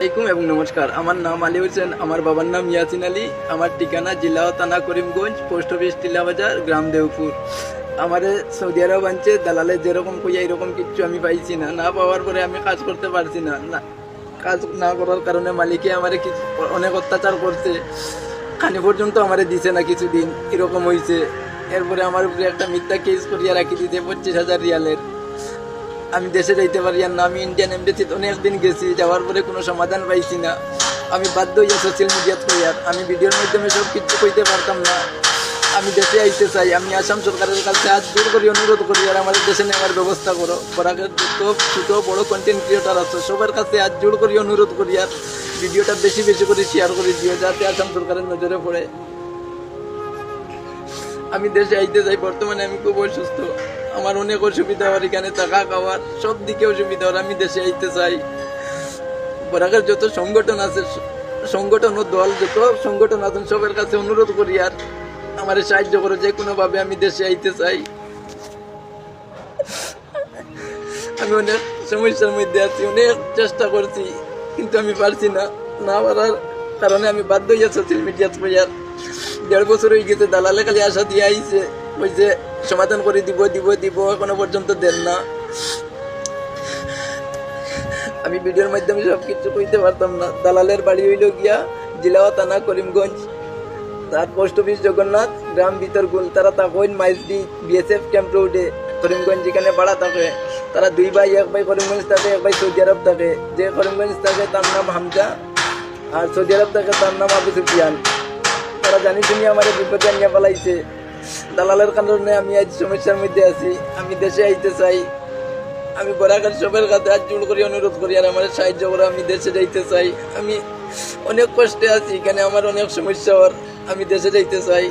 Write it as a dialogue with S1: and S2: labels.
S1: আসসালামাইকুম এবং নমস্কার। আমার নাম আলী হোসেন, আমার বাবার নাম ইয়াসিন আলী। আমার ঠিকানা জেলা ও থানা করিমগঞ্জ, পোস্ট অফিস টিলা বাজার, গ্রাম দেওপুর। আমার সৌদি আরব আনছে দালালে যেরকম কইয়া এরকম কিচ্ছু আমি পাইছি না। না পাওয়ার পরে আমি কাজ করতে পারছি না। কাজ না করার কারণে মালিকে আমার কিছু অনেক অত্যাচার করছে। খানি পর্যন্ত আমারে দিছে না, কিছুদিন এরকম হয়েছে। এরপরে আমার উপরে একটা মিথ্যা কেস করিয়া রাখি দিতে 25,000 রিয়ালের। আমি দেশে যাইতে পারি আর না। আমি ইন্ডিয়ান এমবেসিতে অনেকদিন গেছি, যাওয়ার পরে কোনো সমাধান পাইছি না। আমি বাধ্য হইয়া সোশ্যাল মিডিয়াত কইয়ার, আমি ভিডিওর মাধ্যমে সব কিছু কইতে পারতাম না। আমি দেশে আইতে চাই। আমি আসাম সরকারের কাছে হাত জোর করি অনুরোধ করি আর আমাদের দেশে নেওয়ার ব্যবস্থা করো। বরাকের যত ছোটো বড়ো কন্টেন্ট ক্রিয়েটার আছে সবার কাছে হাত জোর করি অনুরোধ করি আর ভিডিওটা বেশি বেশি করে শেয়ার করে দিও, যাতে আসাম সরকারের নজরে পড়ে। আমি দেশে আইতে চাই। বর্তমানে আমি খুব অসুস্থ, আমার অনেক অসুবিধা হয়, এখানে থাকা খাওয়ার সব দিকে অসুবিধা হয়। আমি দেশে আইতে চাই। বরাকের যত সংগঠন আছে, সংগঠন ও দল যত সংগঠন আছেন সবার কাছে অনুরোধ করি আর আমার সাহায্য করো যে কোনো ভাবে। আমি দেশে আইতে চাই। আমি অনেক সমস্যার মধ্যে আছি, অনেক চেষ্টা করছি কিন্তু আমি পারছি না। না পারার কারণে আমি বাধ্য হইয়া সোশ্যাল মিডিয়া কইয়ার। 1.5 বছর হয়ে গেছে, দালালে খালি আশা দিয়ে আইছে, ওই যে সমাধান করে দিব দিব দিব, এখনো পর্যন্ত দেন না। আমি ভিডিওর মাধ্যমে সব কিছু কইতে পারতাম না। দালালের বাড়ি হইল গিয়া জেলা ও থানা করিমগঞ্জ, তার পোস্ট অফিস জগন্নাথ, গ্রাম ভিতরগুল। তারা থাকেন মাইজদি বিএসএফ ক্যাম্প রোডে করিমগঞ্জ, যেখানে ভাড়া থাকে। তারা 2 ভাই, এক ভাই করিমগঞ্জ থাকে, এক ভাই সৌদি আরব থাকে। যে করিমগঞ্জ থাকে তার নাম হামজা আর সৌদি আরব থাকে তার নাম আবু সুফিয়ান। তারা জানি শুনি আমার বিপদে নিয়ে পালাইছে। দালালের কারণে আমি আজ সমস্যার মধ্যে আছি। আমি দেশে আইতে চাই। আমি বরাকার সবার কাছে হাত জোড় করি অনুরোধ করি আর আমার সাহায্য করে। আমি দেশে যাইতে চাই। আমি অনেক কষ্টে আছি, এখানে আমার অনেক সমস্যা হওয়ার। আমি দেশে যাইতে চাই।